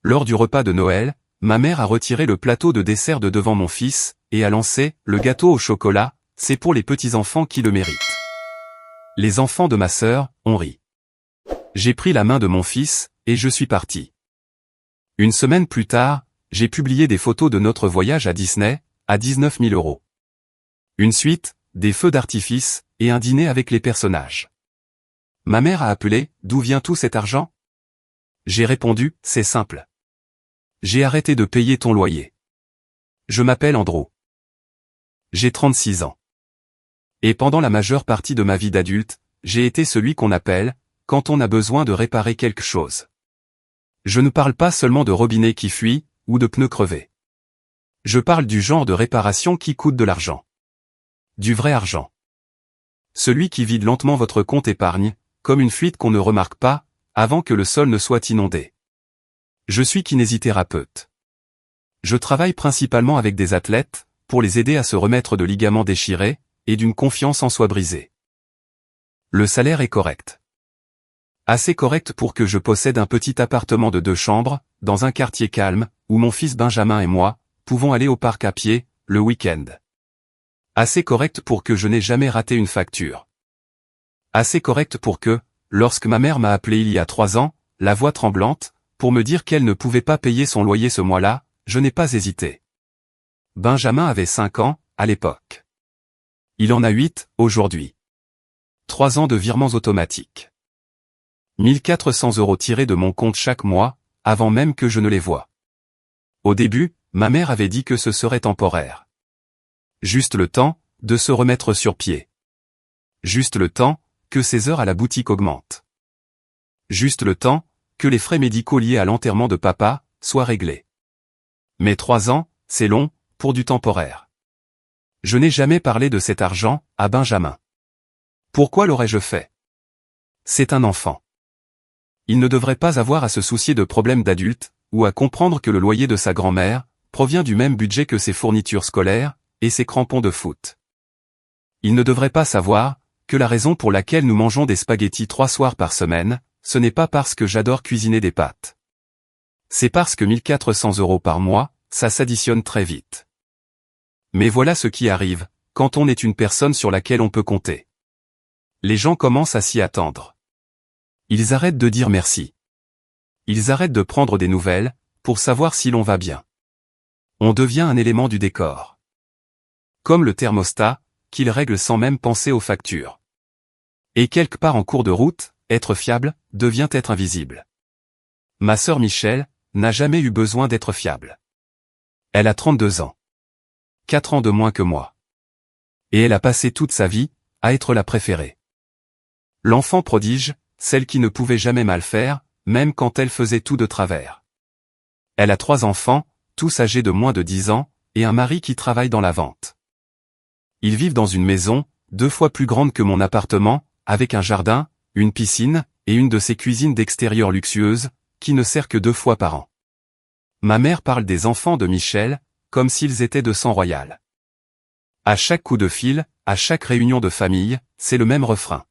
Lors du repas de Noël, ma mère a retiré le plateau de dessert de devant mon fils, et a lancé « Le gâteau au chocolat, c'est pour les petits-enfants qui le méritent ». Les enfants de ma sœur ont ri. J'ai pris la main de mon fils, et je suis parti. Une semaine plus tard, j'ai publié des photos de notre voyage à Disney, à 19 000 €. Une suite, des feux d'artifice, et un dîner avec les personnages. Ma mère a appelé « D'où vient tout cet argent ?» J'ai répondu « C'est simple. J'ai arrêté de payer ton loyer. Je m'appelle Andrew. J'ai 36 ans. Et pendant la majeure partie de ma vie d'adulte, j'ai été celui qu'on appelle, quand on a besoin de réparer quelque chose. Je ne parle pas seulement de robinet qui fuit, ou de pneus crevés. Je parle du genre de réparation qui coûte de l'argent. Du vrai argent. Celui qui vide lentement votre compte épargne, comme une fuite qu'on ne remarque pas, avant que le sol ne soit inondé. Je suis kinésithérapeute. Je travaille principalement avec des athlètes, pour les aider à se remettre de ligaments déchirés, et d'une confiance en soi brisée. Le salaire est correct. Assez correct pour que je possède un petit appartement de 2 chambres, dans un quartier calme, où mon fils Benjamin et moi, pouvons aller au parc à pied, le week-end. Assez correct pour que je n'ai jamais raté une facture. Assez correct pour que, lorsque ma mère m'a appelé il y a 3 ans, la voix tremblante, pour me dire qu'elle ne pouvait pas payer son loyer ce mois-là, je n'ai pas hésité. Benjamin avait 5 ans, à l'époque. Il en a 8, aujourd'hui. 3 ans de virements automatiques. 1 400 € tirés de mon compte chaque mois, avant même que je ne les voie. Au début, ma mère avait dit que ce serait temporaire. Juste le temps, de se remettre sur pied. Juste le temps, que ses heures à la boutique augmentent. Juste le temps, que les frais médicaux liés à l'enterrement de papa, soient réglés. Mais 3 ans, c'est long, pour du temporaire. Je n'ai jamais parlé de cet argent, à Benjamin. Pourquoi l'aurais-je fait? C'est un enfant. Il ne devrait pas avoir à se soucier de problèmes d'adulte, ou à comprendre que le loyer de sa grand-mère, provient du même budget que ses fournitures scolaires, et ses crampons de foot. Il ne devrait pas savoir, que la raison pour laquelle nous mangeons des spaghettis 3 soirs par semaine, ce n'est pas parce que j'adore cuisiner des pâtes. C'est parce que 1 400 € par mois, ça s'additionne très vite. Mais voilà ce qui arrive, quand on est une personne sur laquelle on peut compter. Les gens commencent à s'y attendre. Ils arrêtent de dire merci. Ils arrêtent de prendre des nouvelles, pour savoir si l'on va bien. On devient un élément du décor. Comme le thermostat, qu'ils règlent sans même penser aux factures. Et quelque part en cours de route, être fiable, devient être invisible. Ma sœur Michelle, n'a jamais eu besoin d'être fiable. Elle a 32 ans. 4 ans de moins que moi. Et elle a passé toute sa vie, à être la préférée. L'enfant prodige, celle qui ne pouvait jamais mal faire, même quand elle faisait tout de travers. Elle a 3 enfants, tous âgés de moins de 10 ans, et un mari qui travaille dans la vente. Ils vivent dans une maison, 2 fois plus grande que mon appartement, avec un jardin, une piscine, et une de ces cuisines d'extérieur luxueuses, qui ne sert que 2 fois par an. Ma mère parle des enfants de Michel, comme s'ils étaient de sang royal. À chaque coup de fil, à chaque réunion de famille, c'est le même refrain.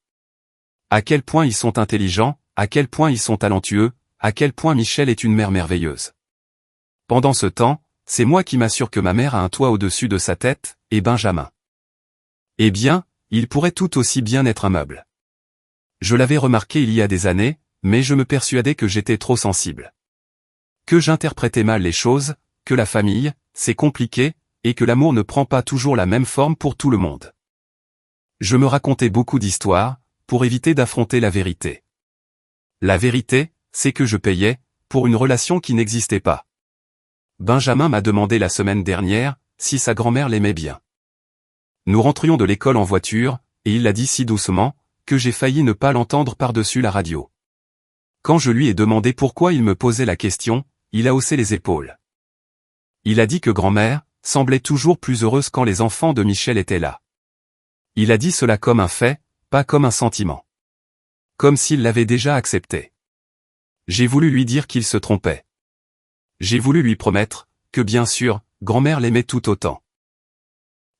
À quel point ils sont intelligents, à quel point ils sont talentueux, à quel point Michel est une mère merveilleuse. Pendant ce temps, c'est moi qui m'assure que ma mère a un toit au-dessus de sa tête, et Benjamin. Eh bien, il pourrait tout aussi bien être un meuble. Je l'avais remarqué il y a des années, mais je me persuadais que j'étais trop sensible. Que j'interprétais mal les choses, que la famille, c'est compliqué, et que l'amour ne prend pas toujours la même forme pour tout le monde. Je me racontais beaucoup d'histoires, pour éviter d'affronter la vérité. La vérité, c'est que je payais, pour une relation qui n'existait pas. Benjamin m'a demandé la semaine dernière, si sa grand-mère l'aimait bien. Nous rentrions de l'école en voiture, et il l'a dit si doucement, que j'ai failli ne pas l'entendre par-dessus la radio. Quand je lui ai demandé pourquoi il me posait la question, il a haussé les épaules. Il a dit que grand-mère semblait toujours plus heureuse quand les enfants de Michel étaient là. Il a dit cela comme un fait, pas comme un sentiment. Comme s'il l'avait déjà accepté. J'ai voulu lui dire qu'il se trompait. J'ai voulu lui promettre, que bien sûr, grand-mère l'aimait tout autant.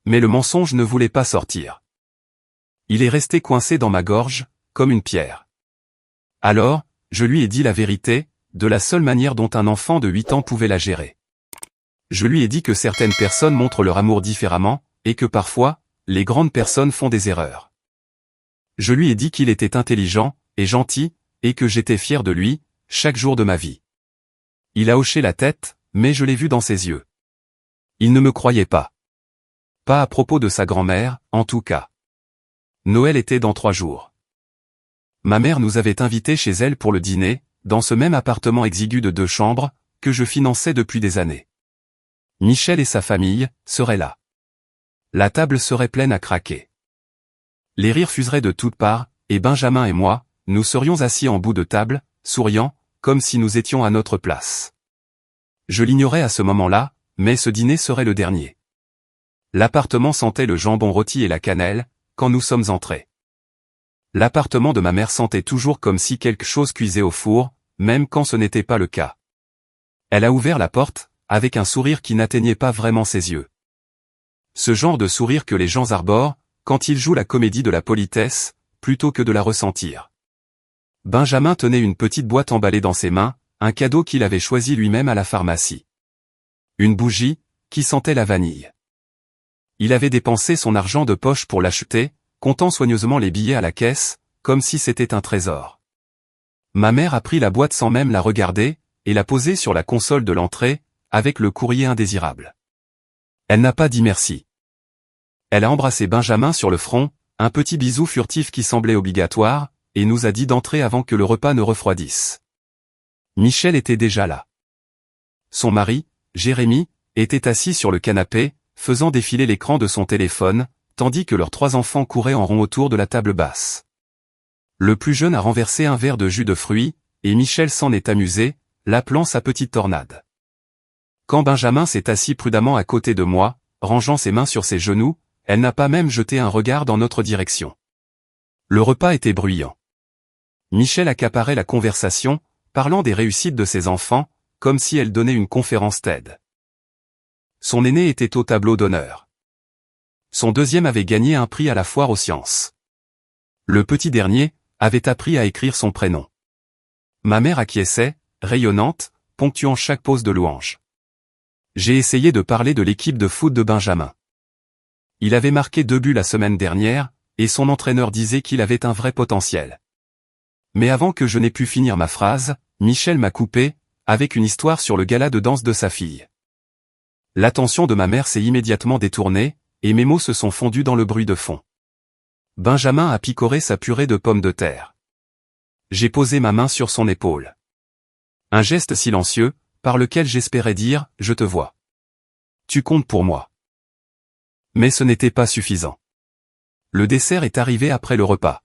Mais le mensonge ne voulait pas sortir. Il est resté coincé dans ma gorge, comme une pierre. Alors, je lui ai dit la vérité, de la seule manière dont un enfant de 8 ans pouvait la gérer. Je lui ai dit que certaines personnes montrent leur amour différemment, et que parfois, les grandes personnes font des erreurs. Je lui ai dit qu'il était intelligent, et gentil, et que j'étais fier de lui, chaque jour de ma vie. Il a hoché la tête, mais je l'ai vu dans ses yeux. Il ne me croyait pas. Pas à propos de sa grand-mère, en tout cas. Noël était dans 3 jours. Ma mère nous avait invités chez elle pour le dîner, dans ce même appartement exigu de 2 chambres, que je finançais depuis des années. Michel et sa famille seraient là. La table serait pleine à craquer. Les rires fuseraient de toutes parts, et Benjamin et moi, nous serions assis en bout de table, souriant, comme si nous étions à notre place. Je l'ignorais à ce moment-là, mais ce dîner serait le dernier. L'appartement sentait le jambon rôti et la cannelle, quand nous sommes entrés. L'appartement de ma mère sentait toujours comme si quelque chose cuisait au four, même quand ce n'était pas le cas. Elle a ouvert la porte, avec un sourire qui n'atteignait pas vraiment ses yeux. Ce genre de sourire que les gens arborent, quand ils jouent la comédie de la politesse, plutôt que de la ressentir. Benjamin tenait une petite boîte emballée dans ses mains, un cadeau qu'il avait choisi lui-même à la pharmacie. Une bougie, qui sentait la vanille. Il avait dépensé son argent de poche pour l'acheter, comptant soigneusement les billets à la caisse, comme si c'était un trésor. Ma mère a pris la boîte sans même la regarder, et l'a posée sur la console de l'entrée, avec le courrier indésirable. Elle n'a pas dit merci. Elle a embrassé Benjamin sur le front, un petit bisou furtif qui semblait obligatoire, et nous a dit d'entrer avant que le repas ne refroidisse. Michel était déjà là. Son mari, Jérémy, était assis sur le canapé, faisant défiler l'écran de son téléphone, tandis que leurs 3 enfants couraient en rond autour de la table basse. Le plus jeune a renversé un verre de jus de fruits, et Michel s'en est amusé, l'appelant sa petite tornade. Quand Benjamin s'est assis prudemment à côté de moi, rangeant ses mains sur ses genoux, elle n'a pas même jeté un regard dans notre direction. Le repas était bruyant. Michel accaparait la conversation, parlant des réussites de ses enfants, comme si elle donnait une conférence TED. Son aîné était au tableau d'honneur. Son deuxième avait gagné un prix à la foire aux sciences. Le petit dernier avait appris à écrire son prénom. Ma mère acquiesçait, rayonnante, ponctuant chaque pause de louange. J'ai essayé de parler de l'équipe de foot de Benjamin. Il avait marqué 2 buts la semaine dernière, et son entraîneur disait qu'il avait un vrai potentiel. Mais avant que je n'ai pu finir ma phrase, Michel m'a coupé, avec une histoire sur le gala de danse de sa fille. L'attention de ma mère s'est immédiatement détournée, et mes mots se sont fondus dans le bruit de fond. Benjamin a picoré sa purée de pommes de terre. J'ai posé ma main sur son épaule. Un geste silencieux, par lequel j'espérais dire « Je te vois. Tu comptes pour moi ». Mais ce n'était pas suffisant. Le dessert est arrivé après le repas.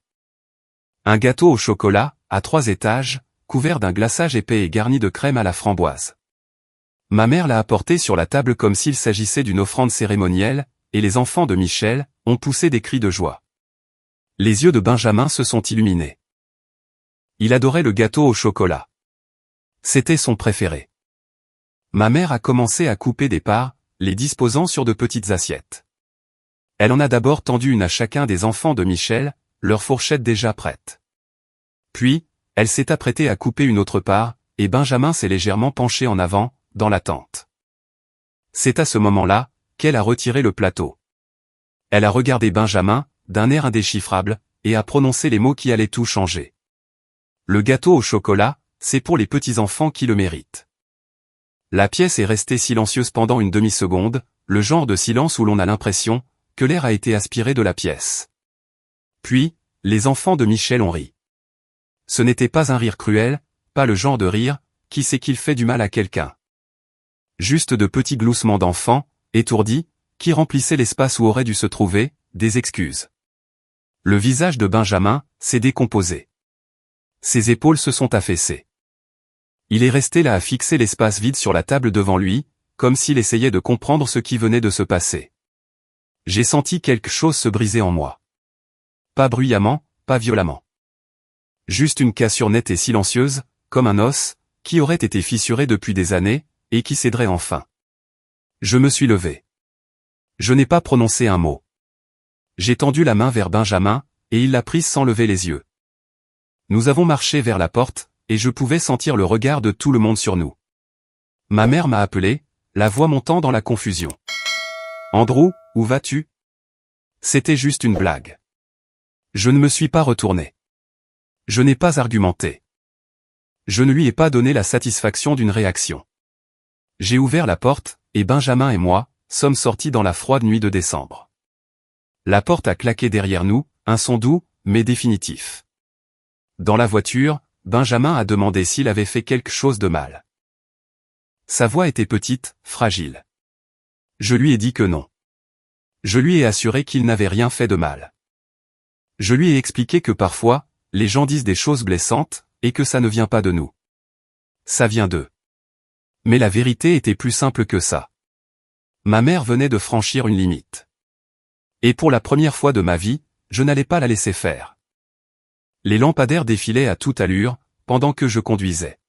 Un gâteau au chocolat, à 3 étages, couvert d'un glaçage épais et garni de crème à la framboise. Ma mère l'a apporté sur la table comme s'il s'agissait d'une offrande cérémonielle, et les enfants de Michel ont poussé des cris de joie. Les yeux de Benjamin se sont illuminés. Il adorait le gâteau au chocolat. C'était son préféré. Ma mère a commencé à couper des parts, les disposant sur de petites assiettes. Elle en a d'abord tendu une à chacun des enfants de Michel, leur fourchette déjà prête. Puis, elle s'est apprêtée à couper une autre part, et Benjamin s'est légèrement penché en avant, dans l'attente. C'est à ce moment-là, qu'elle a retiré le plateau. Elle a regardé Benjamin, d'un air indéchiffrable, et a prononcé les mots qui allaient tout changer. Le gâteau au chocolat, c'est pour les petits-enfants qui le méritent. La pièce est restée silencieuse pendant une demi-seconde, le genre de silence où l'on a l'impression que l'air a été aspiré de la pièce. Puis, les enfants de Michel ont ri. Ce n'était pas un rire cruel, pas le genre de rire qui sait qu'il fait du mal à quelqu'un. Juste de petits gloussements d'enfants, étourdis, qui remplissaient l'espace où auraient dû se trouver des excuses. Le visage de Benjamin s'est décomposé. Ses épaules se sont affaissées. Il est resté là à fixer l'espace vide sur la table devant lui, comme s'il essayait de comprendre ce qui venait de se passer. J'ai senti quelque chose se briser en moi. Pas bruyamment, pas violemment. Juste une cassure nette et silencieuse, comme un os, qui aurait été fissuré depuis des années, et qui céderait enfin. Je me suis levé. Je n'ai pas prononcé un mot. J'ai tendu la main vers Benjamin, et il l'a prise sans lever les yeux. Nous avons marché vers la porte, et je pouvais sentir le regard de tout le monde sur nous. Ma mère m'a appelé, la voix montant dans la confusion. « Andrew, où vas-tu » C'était juste une blague. Je ne me suis pas retourné. Je n'ai pas argumenté. Je ne lui ai pas donné la satisfaction d'une réaction. J'ai ouvert la porte, et Benjamin et moi sommes sortis dans la froide nuit de décembre. La porte a claqué derrière nous, un son doux, mais définitif. Dans la voiture, Benjamin a demandé s'il avait fait quelque chose de mal. Sa voix était petite, fragile. Je lui ai dit que non. Je lui ai assuré qu'il n'avait rien fait de mal. Je lui ai expliqué que parfois, les gens disent des choses blessantes, et que ça ne vient pas de nous. Ça vient d'eux. Mais la vérité était plus simple que ça. Ma mère venait de franchir une limite. Et pour la première fois de ma vie, je n'allais pas la laisser faire. Les lampadaires défilaient à toute allure, pendant que je conduisais.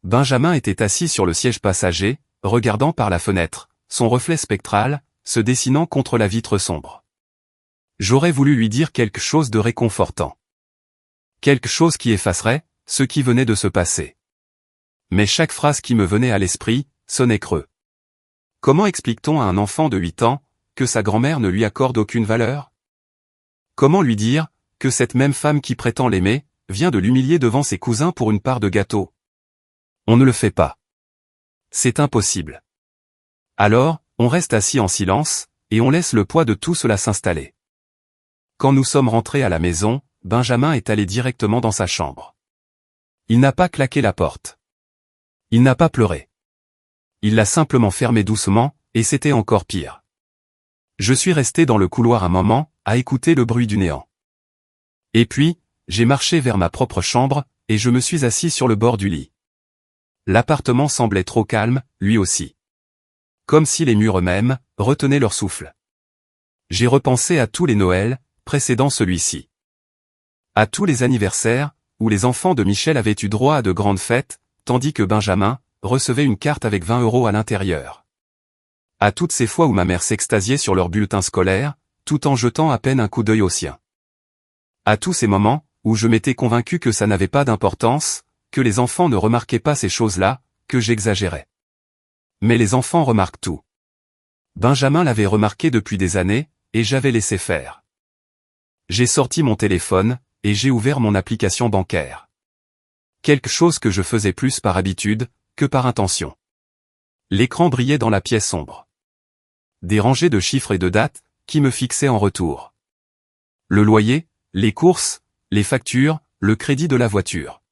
Benjamin était assis sur le siège passager, regardant par la fenêtre, son reflet spectral, se dessinant contre la vitre sombre. J'aurais voulu lui dire quelque chose de réconfortant. Quelque chose qui effacerait ce qui venait de se passer. Mais chaque phrase qui me venait à l'esprit sonnait creux. Comment explique-t-on à un enfant de 8 ans que sa grand-mère ne lui accorde aucune valeur? Comment lui dire que cette même femme qui prétend l'aimer vient de l'humilier devant ses cousins pour une part de gâteau? On ne le fait pas. C'est impossible. Alors, on reste assis en silence, et on laisse le poids de tout cela s'installer. Quand nous sommes rentrés à la maison, Benjamin est allé directement dans sa chambre. Il n'a pas claqué la porte. Il n'a pas pleuré. Il l'a simplement fermée doucement, et c'était encore pire. Je suis resté dans le couloir un moment, à écouter le bruit du néant. Et puis, j'ai marché vers ma propre chambre, et je me suis assis sur le bord du lit. L'appartement semblait trop calme, lui aussi. Comme si les murs eux-mêmes retenaient leur souffle. J'ai repensé à tous les Noëls précédant celui-ci. À tous les anniversaires, où les enfants de Michel avaient eu droit à de grandes fêtes, tandis que Benjamin recevait une carte avec 20 € à l'intérieur. À toutes ces fois où ma mère s'extasiait sur leur bulletin scolaire, tout en jetant à peine un coup d'œil au sien. À tous ces moments, où je m'étais convaincu que ça n'avait pas d'importance, que les enfants ne remarquaient pas ces choses-là, que j'exagérais. Mais les enfants remarquent tout. Benjamin l'avait remarqué depuis des années, et j'avais laissé faire. J'ai sorti mon téléphone, et j'ai ouvert mon application bancaire. Quelque chose que je faisais plus par habitude, que par intention. L'écran brillait dans la pièce sombre. Des rangées de chiffres et de dates, qui me fixaient en retour. Le loyer, les courses, les factures, le crédit de la voiture.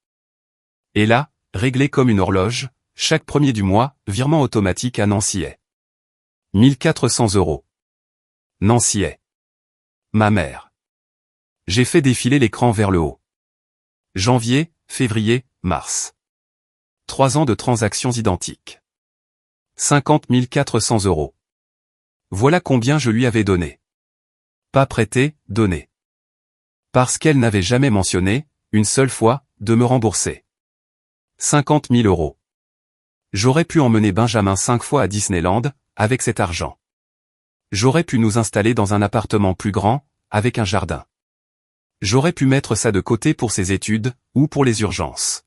Et là, réglé comme une horloge, chaque premier du mois, virement automatique à Nancy. 1400 €. Nancy. Ma mère. J'ai fait défiler l'écran vers le haut. Janvier, février, mars. 3 ans de transactions identiques. 50 400 €. Voilà combien je lui avais donné. Pas prêté, donné. Parce qu'elle n'avait jamais mentionné, une seule fois, de me rembourser. 50 000 €. J'aurais pu emmener Benjamin 5 fois à Disneyland, avec cet argent. J'aurais pu nous installer dans un appartement plus grand, avec un jardin. J'aurais pu mettre ça de côté pour ses études, ou pour les urgences.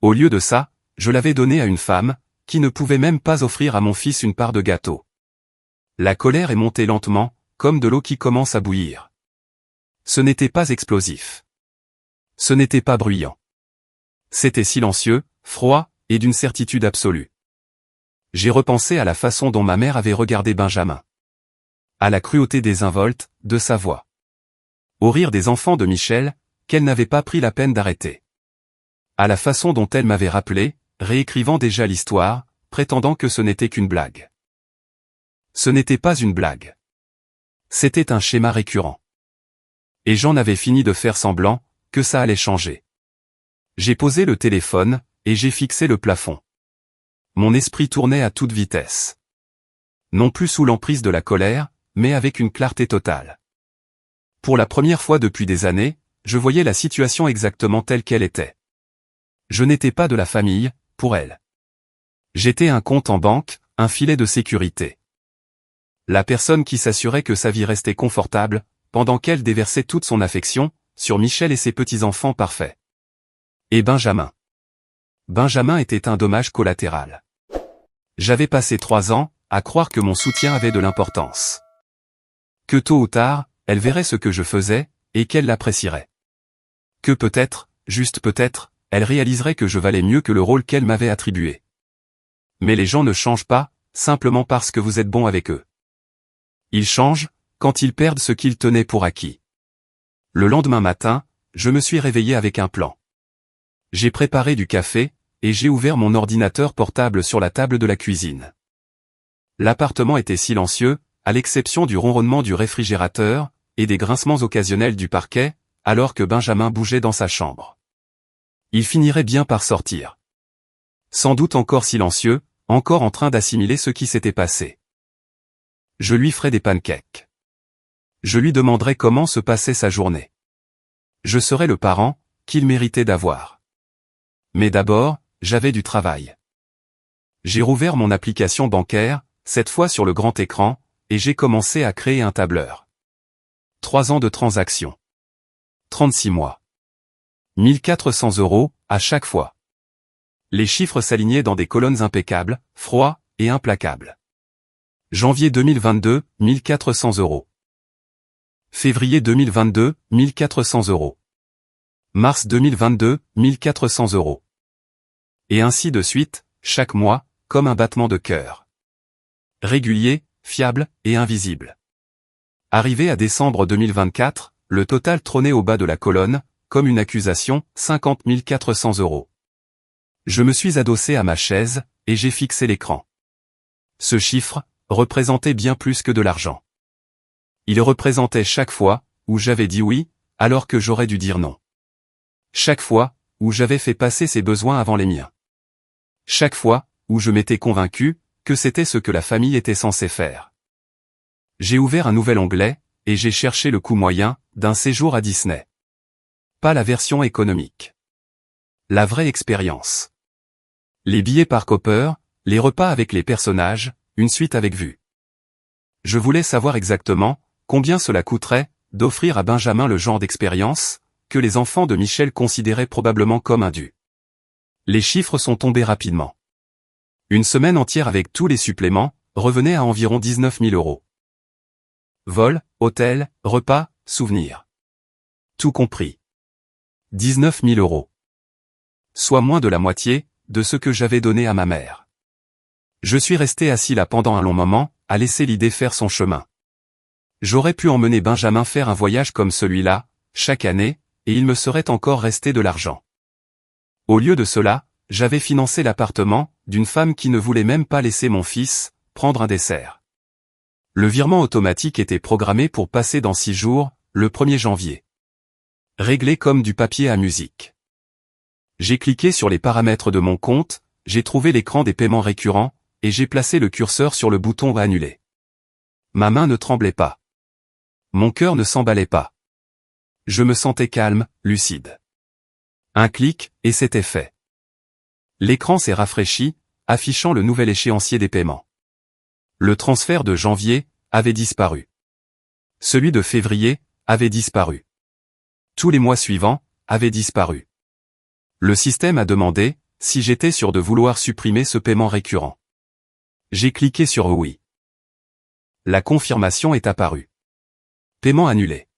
Au lieu de ça, je l'avais donné à une femme, qui ne pouvait même pas offrir à mon fils une part de gâteau. La colère est montée lentement, comme de l'eau qui commence à bouillir. Ce n'était pas explosif. Ce n'était pas bruyant. C'était silencieux, froid, et d'une certitude absolue. J'ai repensé à la façon dont ma mère avait regardé Benjamin. À la cruauté désinvolte de sa voix. Au rire des enfants de Michel, qu'elle n'avait pas pris la peine d'arrêter. À la façon dont elle m'avait rappelé, réécrivant déjà l'histoire, prétendant que ce n'était qu'une blague. Ce n'était pas une blague. C'était un schéma récurrent. Et j'en avais fini de faire semblant que ça allait changer. J'ai posé le téléphone, et j'ai fixé le plafond. Mon esprit tournait à toute vitesse. Non plus sous l'emprise de la colère, mais avec une clarté totale. Pour la première fois depuis des années, je voyais la situation exactement telle qu'elle était. Je n'étais pas de la famille, pour elle. J'étais un compte en banque, un filet de sécurité. La personne qui s'assurait que sa vie restait confortable, pendant qu'elle déversait toute son affection sur Michel et ses petits-enfants parfaits. Et Benjamin. Benjamin était un dommage collatéral. J'avais passé 3 ans à croire que mon soutien avait de l'importance. Que tôt ou tard, elle verrait ce que je faisais, et qu'elle l'apprécierait. Que peut-être, juste peut-être, elle réaliserait que je valais mieux que le rôle qu'elle m'avait attribué. Mais les gens ne changent pas, simplement parce que vous êtes bon avec eux. Ils changent, quand ils perdent ce qu'ils tenaient pour acquis. Le lendemain matin, je me suis réveillé avec un plan. J'ai préparé du café, et j'ai ouvert mon ordinateur portable sur la table de la cuisine. L'appartement était silencieux, à l'exception du ronronnement du réfrigérateur, et des grincements occasionnels du parquet, alors que Benjamin bougeait dans sa chambre. Il finirait bien par sortir. Sans doute encore silencieux, encore en train d'assimiler ce qui s'était passé. Je lui ferai des pancakes. Je lui demanderai comment se passait sa journée. Je serai le parent qu'il méritait d'avoir. Mais d'abord, j'avais du travail. J'ai rouvert mon application bancaire, cette fois sur le grand écran, et j'ai commencé à créer un tableur. 3 ans de transactions. 36 mois. 1400 € à chaque fois. Les chiffres s'alignaient dans des colonnes impeccables, froids et implacables. Janvier 2022, 1400 €. Février 2022, 1400 €. Mars 2022, 1400 €. Et ainsi de suite, chaque mois, comme un battement de cœur. Régulier, fiable et invisible. Arrivé à décembre 2024, le total trônait au bas de la colonne, comme une accusation, 50 400 €. Je me suis adossé à ma chaise, et j'ai fixé l'écran. Ce chiffre représentait bien plus que de l'argent. Il représentait chaque fois où j'avais dit oui, alors que j'aurais dû dire non. Chaque fois où j'avais fait passer ses besoins avant les miens. Chaque fois où je m'étais convaincu que c'était ce que la famille était censée faire. J'ai ouvert un nouvel onglet, et j'ai cherché le coût moyen d'un séjour à Disney. Pas la version économique. La vraie expérience. Les billets par Copper, les repas avec les personnages, une suite avec vue. Je voulais savoir exactement combien cela coûterait d'offrir à Benjamin le genre d'expérience que les enfants de Michel considéraient probablement comme un dû. Les chiffres sont tombés rapidement. Une semaine entière avec tous les suppléments revenait à environ 19 000 €. Vol, hôtel, repas, souvenirs. Tout compris. 19 000 €. Soit moins de la moitié de ce que j'avais donné à ma mère. Je suis resté assis là pendant un long moment, à laisser l'idée faire son chemin. J'aurais pu emmener Benjamin faire un voyage comme celui-là, chaque année, et il me serait encore resté de l'argent. Au lieu de cela, j'avais financé l'appartement d'une femme qui ne voulait même pas laisser mon fils prendre un dessert. Le virement automatique était programmé pour passer dans 6 jours, le 1er janvier. Réglé comme du papier à musique. J'ai cliqué sur les paramètres de mon compte, j'ai trouvé l'écran des paiements récurrents, et j'ai placé le curseur sur le bouton Annuler. Ma main ne tremblait pas. Mon cœur ne s'emballait pas. Je me sentais calme, lucide. Un clic, et c'était fait. L'écran s'est rafraîchi, affichant le nouvel échéancier des paiements. Le transfert de janvier avait disparu. Celui de février avait disparu. Tous les mois suivants avaient disparu. Le système a demandé si j'étais sûr de vouloir supprimer ce paiement récurrent. J'ai cliqué sur oui. La confirmation est apparue. Paiement annulé.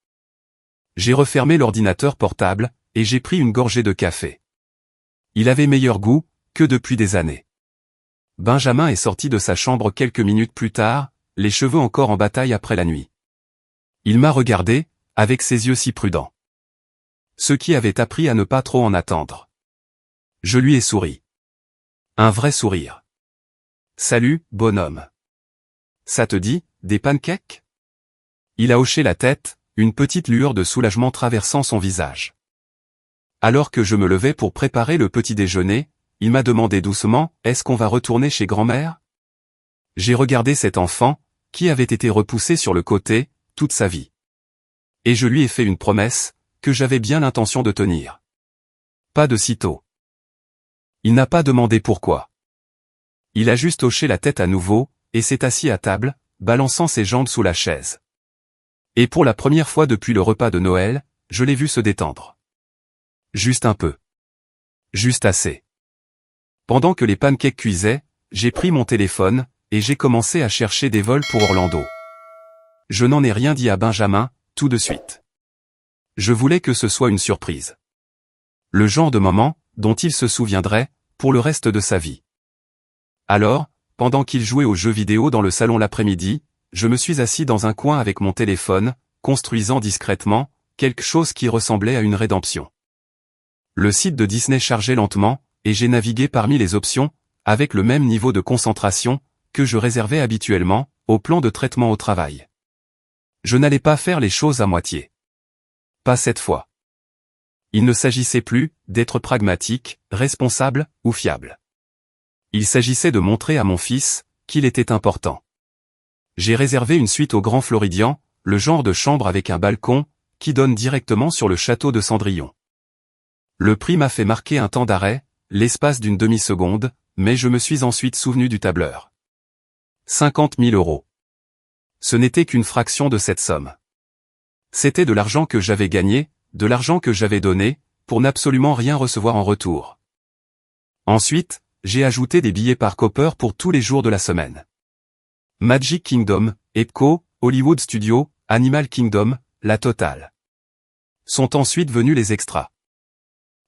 J'ai refermé l'ordinateur portable, et j'ai pris une gorgée de café. Il avait meilleur goût que depuis des années. Benjamin est sorti de sa chambre quelques minutes plus tard, les cheveux encore en bataille après la nuit. Il m'a regardé, avec ses yeux si prudents. Ce qui avait appris à ne pas trop en attendre. Je lui ai souri. Un vrai sourire. Salut, bonhomme. Ça te dit, des pancakes? Il a hoché la tête, une petite lueur de soulagement traversant son visage. Alors que je me levais pour préparer le petit déjeuner, il m'a demandé doucement, est-ce qu'on va retourner chez grand-mère? J'ai regardé cet enfant, qui avait été repoussé sur le côté, toute sa vie. Et je lui ai fait une promesse, que j'avais bien l'intention de tenir. Pas de sitôt. Il n'a pas demandé pourquoi. Il a juste hoché la tête à nouveau, et s'est assis à table, balançant ses jambes sous la chaise. Et pour la première fois depuis le repas de Noël, je l'ai vu se détendre. Juste un peu. Juste assez. Pendant que les pancakes cuisaient, j'ai pris mon téléphone, et j'ai commencé à chercher des vols pour Orlando. Je n'en ai rien dit à Benjamin, tout de suite. Je voulais que ce soit une surprise. Le genre de moment, dont il se souviendrait, pour le reste de sa vie. Alors, pendant qu'il jouait aux jeux vidéo dans le salon l'après-midi, je me suis assis dans un coin avec mon téléphone, construisant discrètement, quelque chose qui ressemblait à une rédemption. Le site de Disney chargeait lentement, et j'ai navigué parmi les options, avec le même niveau de concentration, que je réservais habituellement, au plan de traitement au travail. Je n'allais pas faire les choses à moitié. Pas cette fois. Il ne s'agissait plus d'être pragmatique, responsable ou fiable. Il s'agissait de montrer à mon fils qu'il était important. J'ai réservé une suite au Grand Floridian, le genre de chambre avec un balcon, qui donne directement sur le château de Cendrillon. Le prix m'a fait marquer un temps d'arrêt, l'espace d'une demi-seconde, mais je me suis ensuite souvenu du tableur. 50 000 €. Ce n'était qu'une fraction de cette somme. C'était de l'argent que j'avais gagné, de l'argent que j'avais donné, pour n'absolument rien recevoir en retour. Ensuite, j'ai ajouté des billets par Copper pour tous les jours de la semaine. Magic Kingdom, Epcot, Hollywood Studios, Animal Kingdom, la totale. Sont ensuite venus les extras.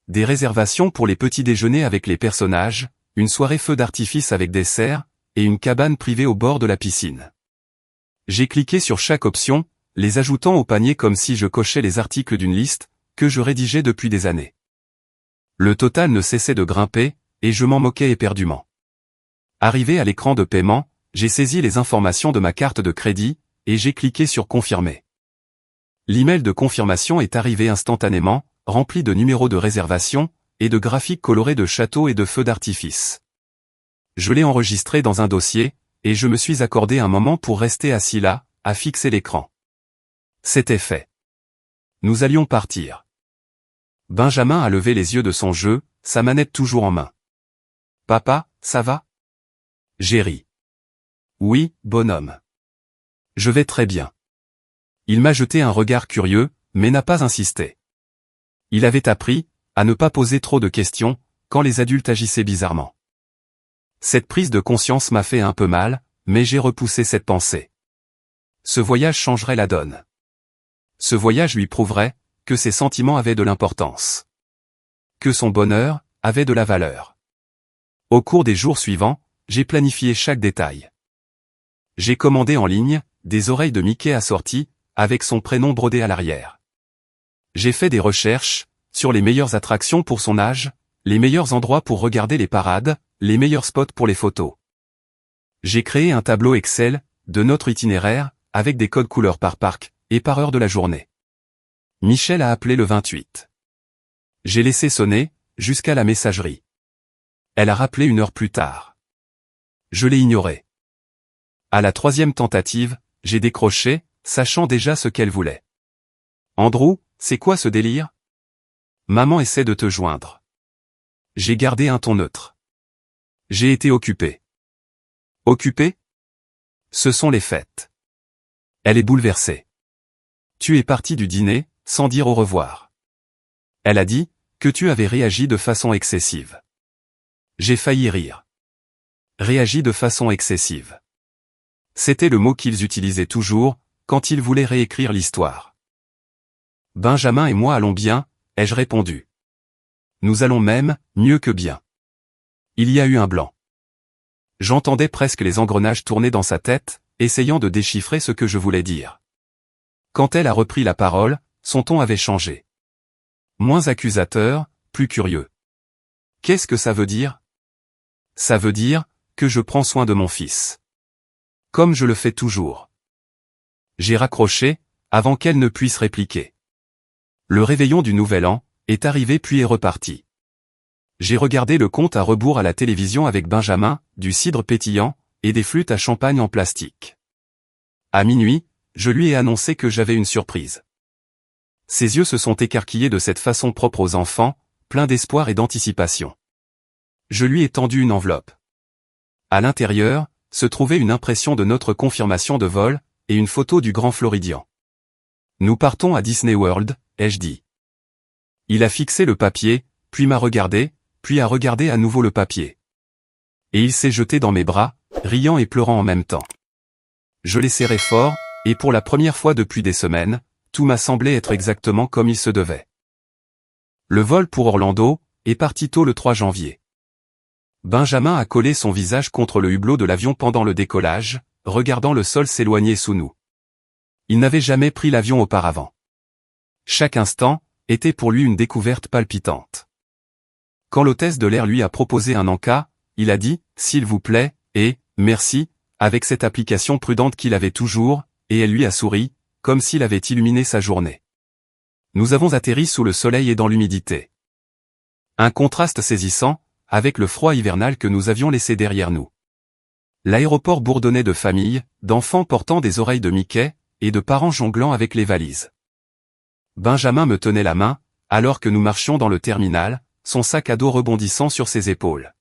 Des réservations pour les petits déjeuners avec les personnages, une soirée feu d'artifice avec dessert, et une cabane privée au bord de la piscine. J'ai cliqué sur chaque option, les ajoutant au panier comme si je cochais les articles d'une liste, que je rédigeais depuis des années. Le total ne cessait de grimper, et je m'en moquais éperdument. Arrivé à l'écran de paiement, j'ai saisi les informations de ma carte de crédit, et j'ai cliqué sur confirmer. L'email de confirmation est arrivé instantanément, rempli de numéros de réservation, et de graphiques colorés de châteaux et de feux d'artifice. Je l'ai enregistré dans un dossier, et je me suis accordé un moment pour rester assis là, à fixer l'écran. C'était fait. Nous allions partir. Benjamin a levé les yeux de son jeu, sa manette toujours en main. « Papa, ça va ?» J'ai ri. « Oui, bonhomme. Je vais très bien. » Il m'a jeté un regard curieux, mais n'a pas insisté. Il avait appris à ne pas poser trop de questions quand les adultes agissaient bizarrement. Cette prise de conscience m'a fait un peu mal, mais j'ai repoussé cette pensée. Ce voyage changerait la donne. Ce voyage lui prouverait que ses sentiments avaient de l'importance. Que son bonheur avait de la valeur. Au cours des jours suivants, j'ai planifié chaque détail. J'ai commandé en ligne des oreilles de Mickey assorties, avec son prénom brodé à l'arrière. J'ai fait des recherches sur les meilleures attractions pour son âge, les meilleurs endroits pour regarder les parades, les meilleurs spots pour les photos. J'ai créé un tableau Excel de notre itinéraire, avec des codes couleurs par parc et par heure de la journée. Michel a appelé le 28. J'ai laissé sonner jusqu'à la messagerie. Elle a rappelé 1 heure plus tard. Je l'ai ignorée. À la 3e tentative, j'ai décroché, sachant déjà ce qu'elle voulait. « Andrew, c'est quoi ce délire ? Maman essaie de te joindre. » J'ai gardé un ton neutre. J'ai été occupé. Occupé ? Ce sont les fêtes. Elle est bouleversée. Tu es parti du dîner, sans dire au revoir. Elle a dit que tu avais réagi de façon excessive. J'ai failli rire. Réagi de façon excessive. C'était le mot qu'ils utilisaient toujours, quand ils voulaient réécrire l'histoire. Benjamin et moi allons bien, ai-je répondu. Nous allons même, mieux que bien. Il y a eu un blanc. J'entendais presque les engrenages tourner dans sa tête, essayant de déchiffrer ce que je voulais dire. Quand elle a repris la parole, son ton avait changé. Moins accusateur, plus curieux. Qu'est-ce que ça veut dire ? Ça veut dire que je prends soin de mon fils. Comme je le fais toujours. J'ai raccroché, avant qu'elle ne puisse répliquer. Le réveillon du Nouvel An est arrivé puis est reparti. J'ai regardé le compte à rebours à la télévision avec Benjamin, du cidre pétillant, et des flûtes à champagne en plastique. À minuit, je lui ai annoncé que j'avais une surprise. Ses yeux se sont écarquillés de cette façon propre aux enfants, pleins d'espoir et d'anticipation. Je lui ai tendu une enveloppe. À l'intérieur, se trouvait une impression de notre confirmation de vol, et une photo du Grand Floridian. Nous partons à Disney World, ai-je dit. Il a fixé le papier, puis m'a regardé, puis a regardé à nouveau le papier. Et il s'est jeté dans mes bras, riant et pleurant en même temps. Je l'ai serré fort, et pour la première fois depuis des semaines, tout m'a semblé être exactement comme il se devait. Le vol pour Orlando est parti tôt le 3 janvier. Benjamin a collé son visage contre le hublot de l'avion pendant le décollage, regardant le sol s'éloigner sous nous. Il n'avait jamais pris l'avion auparavant. Chaque instant était pour lui une découverte palpitante. Quand l'hôtesse de l'air lui a proposé un encas, il a dit « s'il vous plaît » et « merci » avec cette application prudente qu'il avait toujours, et elle lui a souri, comme s'il avait illuminé sa journée. Nous avons atterri sous le soleil et dans l'humidité. Un contraste saisissant, avec le froid hivernal que nous avions laissé derrière nous. L'aéroport bourdonnait de familles, d'enfants portant des oreilles de Mickey, et de parents jonglant avec les valises. Benjamin me tenait la main, alors que nous marchions dans le terminal, son sac à dos rebondissant sur ses épaules.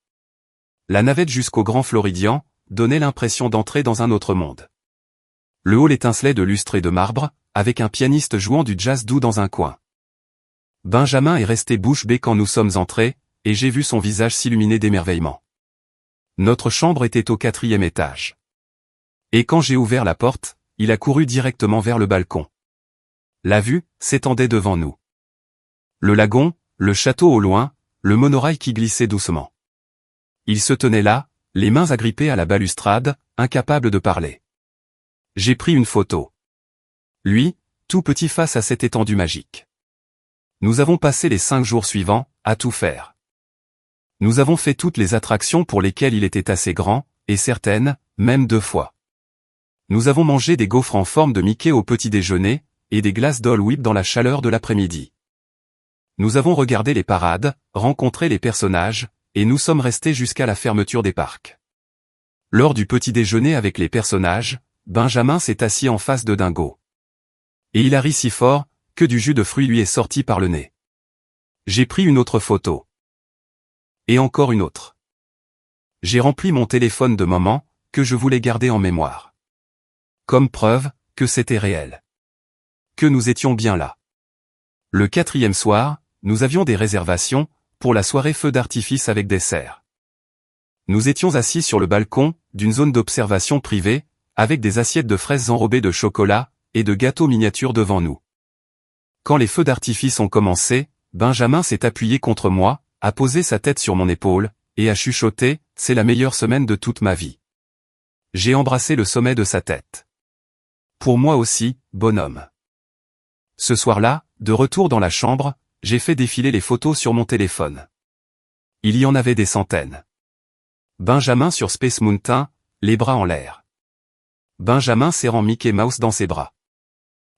La navette jusqu'au Grand Floridian donnait l'impression d'entrer dans un autre monde. Le hall étincelait de lustre et de marbre, avec un pianiste jouant du jazz doux dans un coin. Benjamin est resté bouche bée quand nous sommes entrés, et j'ai vu son visage s'illuminer d'émerveillement. Notre chambre était au 4e étage. Et quand j'ai ouvert la porte, il a couru directement vers le balcon. La vue s'étendait devant nous. Le lagon, le château au loin, le monorail qui glissait doucement. Il se tenait là, les mains agrippées à la balustrade, incapable de parler. J'ai pris une photo. Lui, tout petit face à cette étendue magique. Nous avons passé les 5 jours suivants, à tout faire. Nous avons fait toutes les attractions pour lesquelles il était assez grand, et certaines, même 2 fois. Nous avons mangé des gaufres en forme de Mickey au petit déjeuner, et des glaces Dole Whip dans la chaleur de l'après-midi. Nous avons regardé les parades, rencontré les personnages, et nous sommes restés jusqu'à la fermeture des parcs. Lors du petit déjeuner avec les personnages, Benjamin s'est assis en face de Dingo. Et il a ri si fort, que du jus de fruits lui est sorti par le nez. J'ai pris une autre photo. Et encore une autre. J'ai rempli mon téléphone de moments, que je voulais garder en mémoire. Comme preuve, que c'était réel. Que nous étions bien là. Le 4e soir, nous avions des réservations, pour la soirée feu d'artifice avec dessert. Nous étions assis sur le balcon, d'une zone d'observation privée, avec des assiettes de fraises enrobées de chocolat, et de gâteaux miniatures devant nous. Quand les feux d'artifice ont commencé, Benjamin s'est appuyé contre moi, a posé sa tête sur mon épaule, et a chuchoté, « c'est la meilleure semaine de toute ma vie ». J'ai embrassé le sommet de sa tête. Pour moi aussi, bonhomme. Ce soir-là, de retour dans la chambre, j'ai fait défiler les photos sur mon téléphone. Il y en avait des centaines. Benjamin sur Space Mountain, les bras en l'air. Benjamin serrant Mickey Mouse dans ses bras.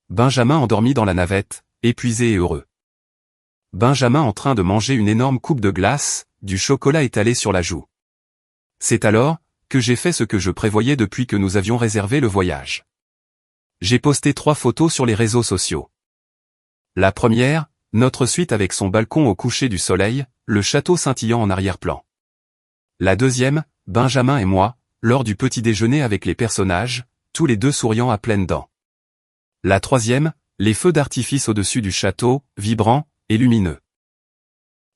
Benjamin endormi dans la navette, épuisé et heureux. Benjamin en train de manger une énorme coupe de glace, du chocolat étalé sur la joue. C'est alors que j'ai fait ce que je prévoyais depuis que nous avions réservé le voyage. J'ai posté 3 photos sur les réseaux sociaux. La première, notre suite avec son balcon au coucher du soleil, le château scintillant en arrière-plan. La deuxième, Benjamin et moi, lors du petit déjeuner avec les personnages, tous les deux souriant à pleines dents. La troisième, les feux d'artifice au-dessus du château, vibrants et lumineux.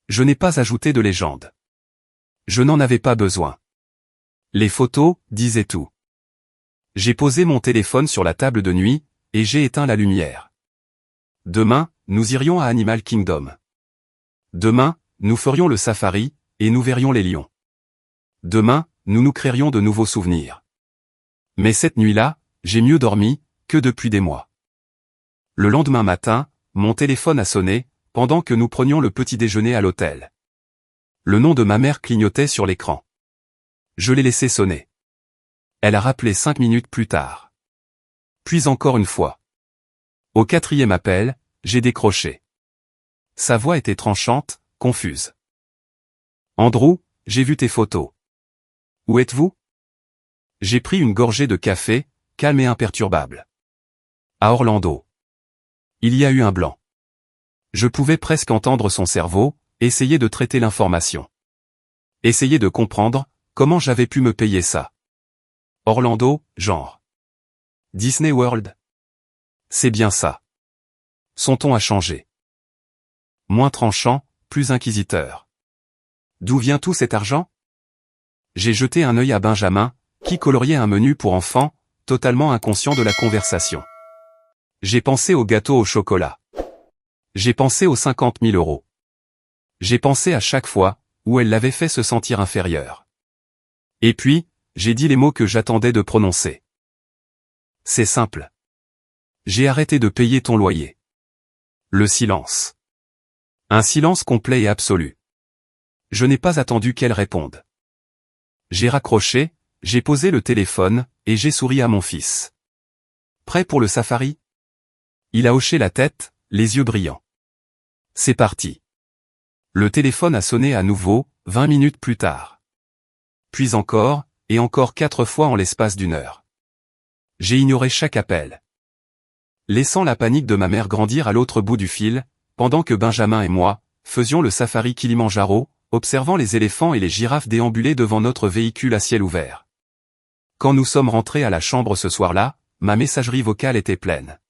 Je n'ai pas ajouté de légende. Je n'en avais pas besoin. Les photos disaient tout. J'ai posé mon téléphone sur la table de nuit, et j'ai éteint la lumière. Demain, nous irions à Animal Kingdom. Demain, nous ferions le safari, et nous verrions les lions. Demain, nous nous créerions de nouveaux souvenirs. Mais cette nuit-là, j'ai mieux dormi, que depuis des mois. Le lendemain matin, mon téléphone a sonné, pendant que nous prenions le petit déjeuner à l'hôtel. Le nom de ma mère clignotait sur l'écran. Je l'ai laissé sonner. Elle a rappelé 5 minutes plus tard. Puis encore une fois. Au 4e appel, j'ai décroché. Sa voix était tranchante, confuse. Andrew, j'ai vu tes photos. Où êtes-vous? J'ai pris une gorgée de café, calme et imperturbable. À Orlando. Il y a eu un blanc. Je pouvais presque entendre son cerveau, essayer de traiter l'information. Essayer de comprendre, comment j'avais pu me payer ça. Orlando, genre. Disney World. C'est bien ça. Son ton a changé. Moins tranchant, plus inquisiteur. D'où vient tout cet argent? J'ai jeté un œil à Benjamin, qui coloriait un menu pour enfants, totalement inconscient de la conversation. J'ai pensé au gâteau au chocolat. J'ai pensé aux 50 000 euros. J'ai pensé à chaque fois où elle l'avait fait se sentir inférieure. Et puis, j'ai dit les mots que j'attendais de prononcer. C'est simple. J'ai arrêté de payer ton loyer. Le silence. Un silence complet et absolu. Je n'ai pas attendu qu'elle réponde. J'ai raccroché, j'ai posé le téléphone, et j'ai souri à mon fils. Prêt pour le safari? Il a hoché la tête, les yeux brillants. C'est parti. Le téléphone a sonné à nouveau, 20 minutes plus tard. Puis encore, et encore 4 fois en l'espace d'une heure. J'ai ignoré chaque appel. Laissant la panique de ma mère grandir à l'autre bout du fil, pendant que Benjamin et moi faisions le safari Kilimandjaro, observant les éléphants et les girafes déambuler devant notre véhicule à ciel ouvert. Quand nous sommes rentrés à la chambre ce soir-là, ma messagerie vocale était pleine.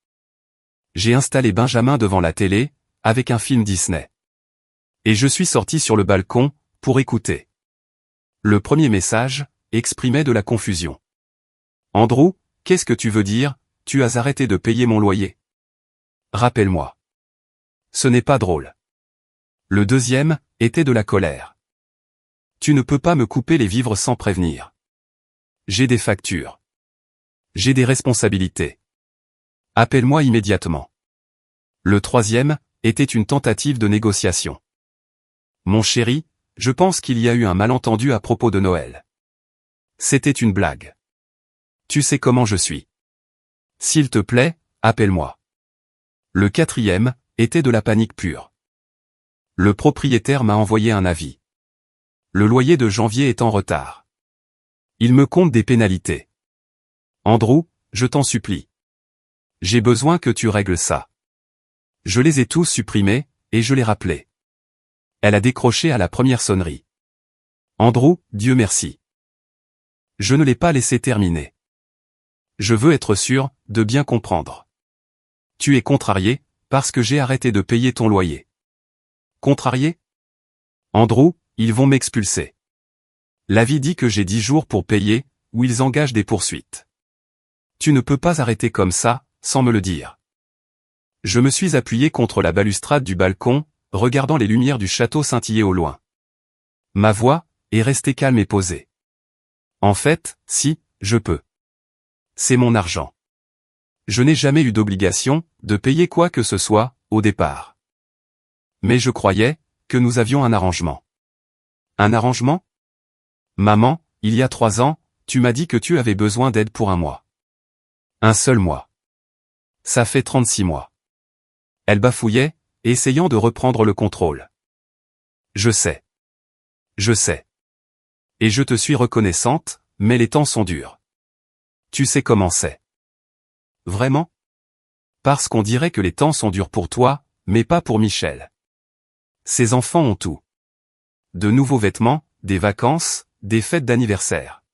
J'ai installé Benjamin devant la télé, avec un film Disney. Et je suis sorti sur le balcon, pour écouter. Le premier message exprimait de la confusion. Andrew, qu'est-ce que tu veux dire, tu as arrêté de payer mon loyer? Rappelle-moi. Ce n'est pas drôle. Le deuxième était de la colère. Tu ne peux pas me couper les vivres sans prévenir. J'ai des factures. J'ai des responsabilités. Appelle-moi immédiatement. Le troisième était une tentative de négociation. Mon chéri, je pense qu'il y a eu un malentendu à propos de Noël. C'était une blague. Tu sais comment je suis. S'il te plaît, appelle-moi. Le quatrième était de la panique pure. Le propriétaire m'a envoyé un avis. Le loyer de janvier est en retard. Il me compte des pénalités. Andrew, je t'en supplie. J'ai besoin que tu règles ça. Je les ai tous supprimés, et je les rappelés. Elle a décroché à la première sonnerie. Andrew, Dieu merci. Je ne l'ai pas laissé terminer. Je veux être sûr de bien comprendre. Tu es contrarié, parce que j'ai arrêté de payer ton loyer. Contrarié? Andrew, ils vont m'expulser. L'avis dit que j'ai 10 jours pour payer, ou ils engagent des poursuites. Tu ne peux pas arrêter comme ça, sans me le dire. Je me suis appuyé contre la balustrade du balcon, regardant les lumières du château scintiller au loin. Ma voix est restée calme et posée. En fait, si, je peux. C'est mon argent. Je n'ai jamais eu d'obligation de payer quoi que ce soit, au départ. Mais je croyais que nous avions un arrangement. Un arrangement? Maman, il y a 3 ans, tu m'as dit que tu avais besoin d'aide pour un mois. Un seul mois. Ça fait 36 mois. Elle bafouillait, essayant de reprendre le contrôle. Je sais. Je sais. Et je te suis reconnaissante, mais les temps sont durs. Tu sais comment c'est. Vraiment? Parce qu'on dirait que les temps sont durs pour toi, mais pas pour Michel. Ses enfants ont tout. De nouveaux vêtements, des vacances, des fêtes d'anniversaire.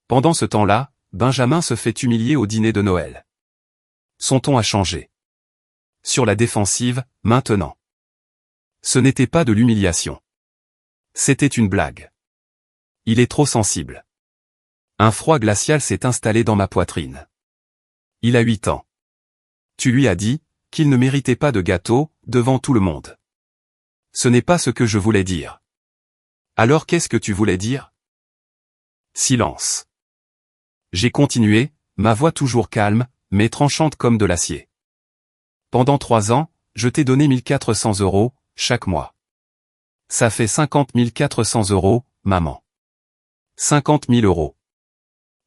Pendant ce temps-là, Benjamin se fait humilier au dîner de Noël. Son ton a changé. Sur la défensive, maintenant. Ce n'était pas de l'humiliation. C'était une blague. Il est trop sensible. Un froid glacial s'est installé dans ma poitrine. Il a 8 ans. Tu lui as dit qu'il ne méritait pas de gâteau devant tout le monde. Ce n'est pas ce que je voulais dire. Alors qu'est-ce que tu voulais dire? Silence. J'ai continué, ma voix toujours calme, mais tranchante comme de l'acier. Pendant 3 ans, je t'ai donné 1400 € chaque mois. Ça fait 50 400 €, maman. 50 000 €.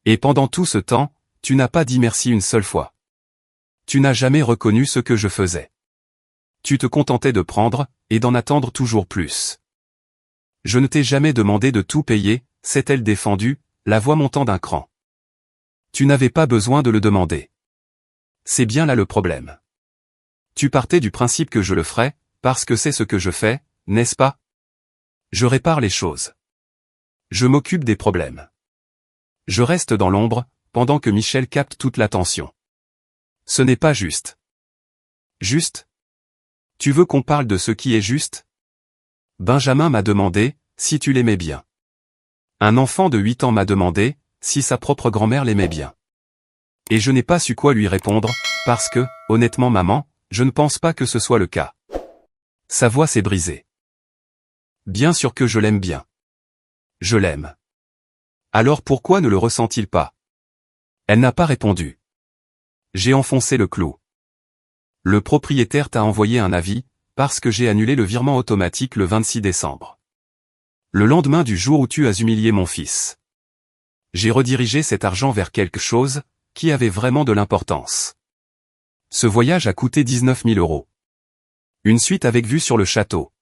Et pendant tout ce temps, tu n'as pas dit merci une seule fois. Tu n'as jamais reconnu ce que je faisais. Tu te contentais de prendre, et d'en attendre toujours plus. Je ne t'ai jamais demandé de tout payer, s'est-elle défendue, la voix montant d'un cran. Tu n'avais pas besoin de le demander. C'est bien là le problème. Tu partais du principe que je le ferais, parce que c'est ce que je fais, n'est-ce pas? Je répare les choses. Je m'occupe des problèmes. Je reste dans l'ombre, pendant que Michel capte toute l'attention. Ce n'est pas juste. Juste? Tu veux qu'on parle de ce qui est juste? Benjamin m'a demandé si tu l'aimais bien. Un enfant de 8 ans m'a demandé si sa propre grand-mère l'aimait bien. Et je n'ai pas su quoi lui répondre, parce que, honnêtement maman, je ne pense pas que ce soit le cas. Sa voix s'est brisée. Bien sûr que je l'aime bien. Je l'aime. Alors pourquoi ne le ressent-il pas? Elle n'a pas répondu. J'ai enfoncé le clou. Le propriétaire t'a envoyé un avis, parce que j'ai annulé le virement automatique le 26 décembre. Le lendemain du jour où tu as humilié mon fils. J'ai redirigé cet argent vers quelque chose, qui avait vraiment de l'importance. Ce voyage a coûté 19 000 €. Une suite avec vue sur le château.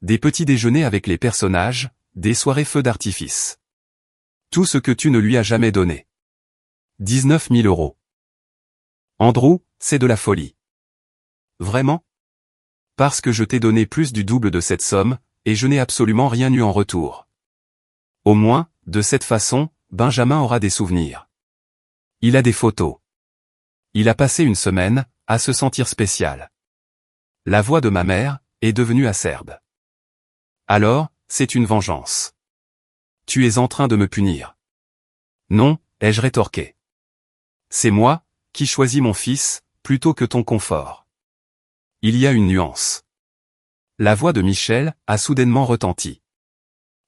Des petits déjeuners avec les personnages, des soirées feux d'artifice. Tout ce que tu ne lui as jamais donné. 19 000 €. Andrew, c'est de la folie. Vraiment? Parce que je t'ai donné plus du double de cette somme, et je n'ai absolument rien eu en retour. Au moins, de cette façon, Benjamin aura des souvenirs. Il a des photos. Il a passé une semaine, à se sentir spécial. La voix de ma mère, est devenue acerbe. Alors, c'est une vengeance. Tu es en train de me punir. Non, ai-je rétorqué. C'est moi, qui choisis mon fils, plutôt que ton confort. Il y a une nuance. La voix de Michel a soudainement retenti.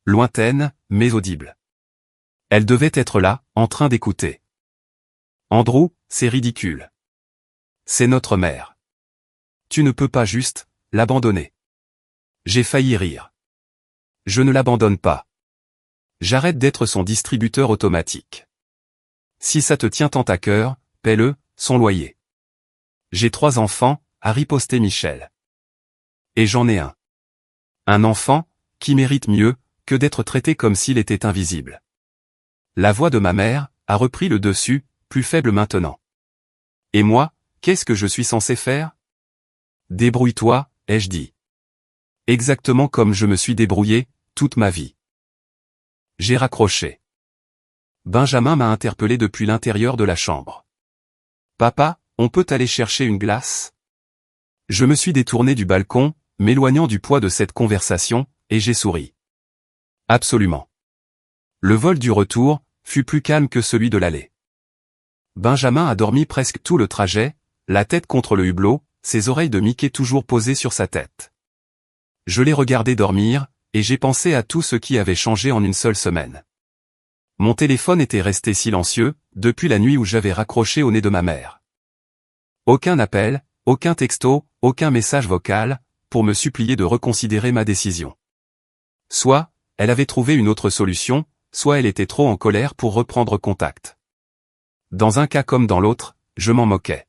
Lointaine, mais audible. Elle devait être là, en train d'écouter. Andrew, c'est ridicule. C'est notre mère. Tu ne peux pas juste l'abandonner. J'ai failli rire. Je ne l'abandonne pas. J'arrête d'être son distributeur automatique. Si ça te tient tant à cœur, paie-le, son loyer. J'ai 3 enfants, a riposté Michel. Et j'en ai un. Un enfant, qui mérite mieux, que d'être traité comme s'il était invisible. La voix de ma mère, a repris le dessus, plus faible maintenant. Et moi, qu'est-ce que je suis censé faire? Débrouille-toi, ai-je dit. Exactement comme je me suis débrouillé, toute ma vie. J'ai raccroché. Benjamin m'a interpellé depuis l'intérieur de la chambre. Papa, on peut aller chercher une glace? Je me suis détourné du balcon, m'éloignant du poids de cette conversation, et j'ai souri. Absolument. Le vol du retour fut plus calme que celui de l'aller. Benjamin a dormi presque tout le trajet, la tête contre le hublot, ses oreilles de Mickey toujours posées sur sa tête. Je l'ai regardé dormir, et j'ai pensé à tout ce qui avait changé en une seule semaine. Mon téléphone était resté silencieux, depuis la nuit où j'avais raccroché au nez de ma mère. Aucun appel, aucun texto, aucun message vocal, pour me supplier de reconsidérer ma décision. Soit, elle avait trouvé une autre solution, soit elle était trop en colère pour reprendre contact. Dans un cas comme dans l'autre, je m'en moquais.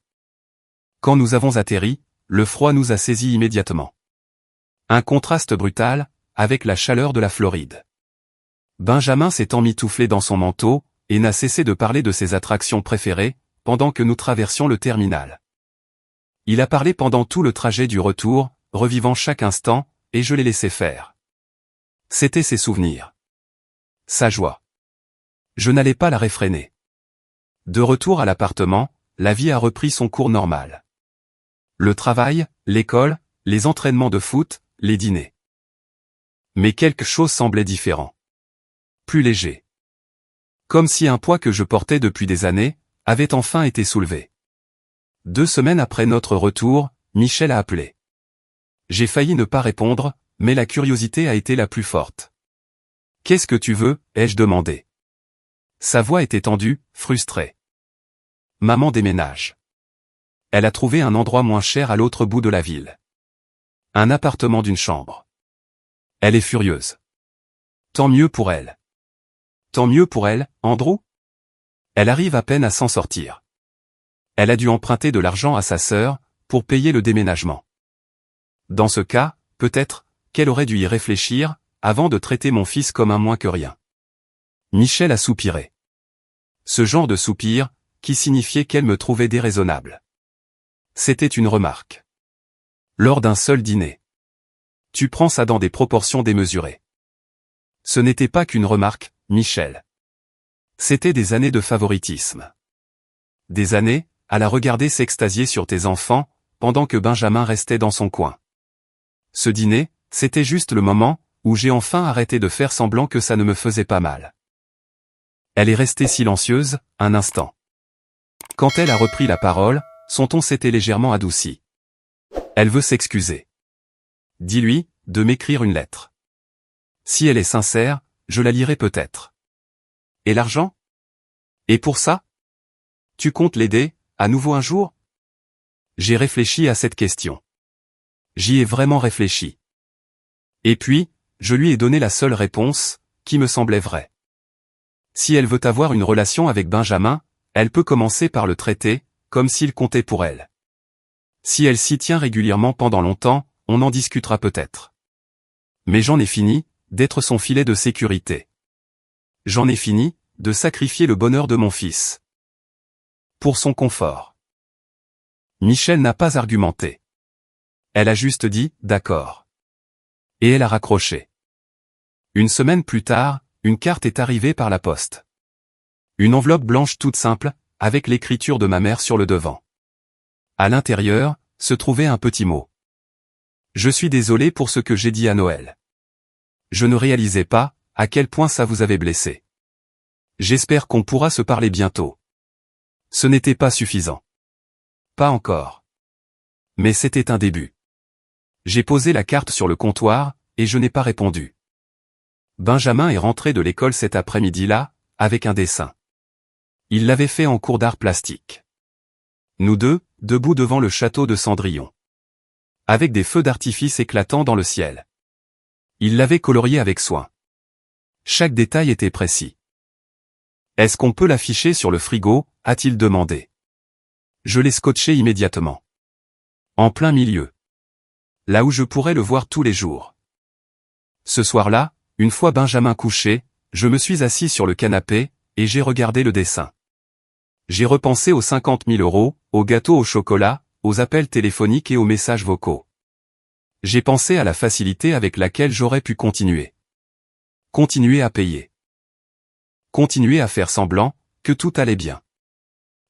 Quand nous avons atterri, le froid nous a saisis immédiatement. Un contraste brutal, avec la chaleur de la Floride. Benjamin s'est emmitouflé dans son manteau, et n'a cessé de parler de ses attractions préférées, pendant que nous traversions le terminal. Il a parlé pendant tout le trajet du retour, revivant chaque instant, et je l'ai laissé faire. C'étaient ses souvenirs. Sa joie. Je n'allais pas la réfréner. De retour à l'appartement, la vie a repris son cours normal. Le travail, l'école, les entraînements de foot, les dîners. Mais quelque chose semblait différent. Plus léger. Comme si un poids que je portais depuis des années, avait enfin été soulevé. 2 semaines après notre retour, Michel a appelé. J'ai failli ne pas répondre, mais la curiosité a été la plus forte. « Qu'est-ce que tu veux ?» ai-je demandé. Sa voix était tendue, frustrée. Maman déménage. Elle a trouvé un endroit moins cher à l'autre bout de la ville. Un appartement d'une chambre. Elle est furieuse. Tant mieux pour elle. Tant mieux pour elle, Andrew? Elle arrive à peine à s'en sortir. Elle a dû emprunter de l'argent à sa sœur, pour payer le déménagement. Dans ce cas, peut-être, qu'elle aurait dû y réfléchir, avant de traiter mon fils comme un moins que rien. Michel a soupiré. Ce genre de soupir, qui signifiait qu'elle me trouvait déraisonnable. C'était une remarque. Lors d'un seul dîner. Tu prends ça dans des proportions démesurées. Ce n'était pas qu'une remarque, Michel. C'était des années de favoritisme. Des années, à la regarder s'extasier sur tes enfants, pendant que Benjamin restait dans son coin. Ce dîner, c'était juste le moment, où j'ai enfin arrêté de faire semblant que ça ne me faisait pas mal. Elle est restée silencieuse, un instant. Quand elle a repris la parole, son ton s'était légèrement adouci. Elle veut s'excuser. Dis-lui de m'écrire une lettre. Si elle est sincère, je la lirai peut-être. Et l'argent? Et pour ça? Tu comptes l'aider, à nouveau un jour? J'ai réfléchi à cette question. J'y ai vraiment réfléchi. Et puis, je lui ai donné la seule réponse, qui me semblait vraie. Si elle veut avoir une relation avec Benjamin, elle peut commencer par le traiter, comme s'il comptait pour elle. Si elle s'y tient régulièrement pendant longtemps, on en discutera peut-être. Mais j'en ai fini, d'être son filet de sécurité. J'en ai fini, de sacrifier le bonheur de mon fils. Pour son confort. Michel n'a pas argumenté. Elle a juste dit « d'accord ». Et elle a raccroché. Une semaine plus tard, une carte est arrivée par la poste. Une enveloppe blanche toute simple, avec l'écriture de ma mère sur le devant. À l'intérieur, se trouvait un petit mot. Je suis désolé pour ce que j'ai dit à Noël. Je ne réalisais pas, à quel point ça vous avait blessé. J'espère qu'on pourra se parler bientôt. Ce n'était pas suffisant. Pas encore. Mais c'était un début. J'ai posé la carte sur le comptoir, et je n'ai pas répondu. Benjamin est rentré de l'école cet après-midi-là, avec un dessin. Il l'avait fait en cours d'art plastique. Nous deux, debout devant le château de Cendrillon. Avec des feux d'artifice éclatants dans le ciel. Il l'avait colorié avec soin. Chaque détail était précis. « Est-ce qu'on peut l'afficher sur le frigo ?» a-t-il demandé. Je l'ai scotché immédiatement. En plein milieu. Là où je pourrais le voir tous les jours. Ce soir-là, une fois Benjamin couché, je me suis assis sur le canapé, et j'ai regardé le dessin. J'ai repensé aux 50 000 €, aux gâteaux au chocolat, aux appels téléphoniques et aux messages vocaux. J'ai pensé à la facilité avec laquelle j'aurais pu continuer. Continuer à payer. Continuer à faire semblant que tout allait bien.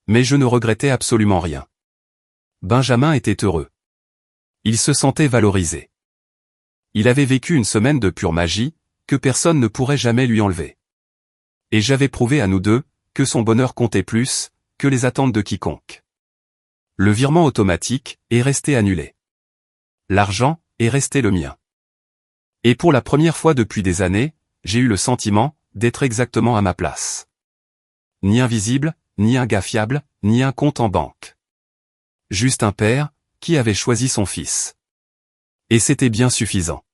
Mais je ne regrettais absolument rien. Benjamin était heureux. Il se sentait valorisé. Il avait vécu une semaine de pure magie, que personne ne pourrait jamais lui enlever. Et j'avais prouvé à nous deux, que son bonheur comptait plus, que les attentes de quiconque. Le virement automatique est resté annulé. L'argent est resté le mien. Et pour la première fois depuis des années, j'ai eu le sentiment d'être exactement à ma place. Ni invisible, ni un gars fiable, ni un compte en banque. Juste un père, qui avait choisi son fils. Et c'était bien suffisant.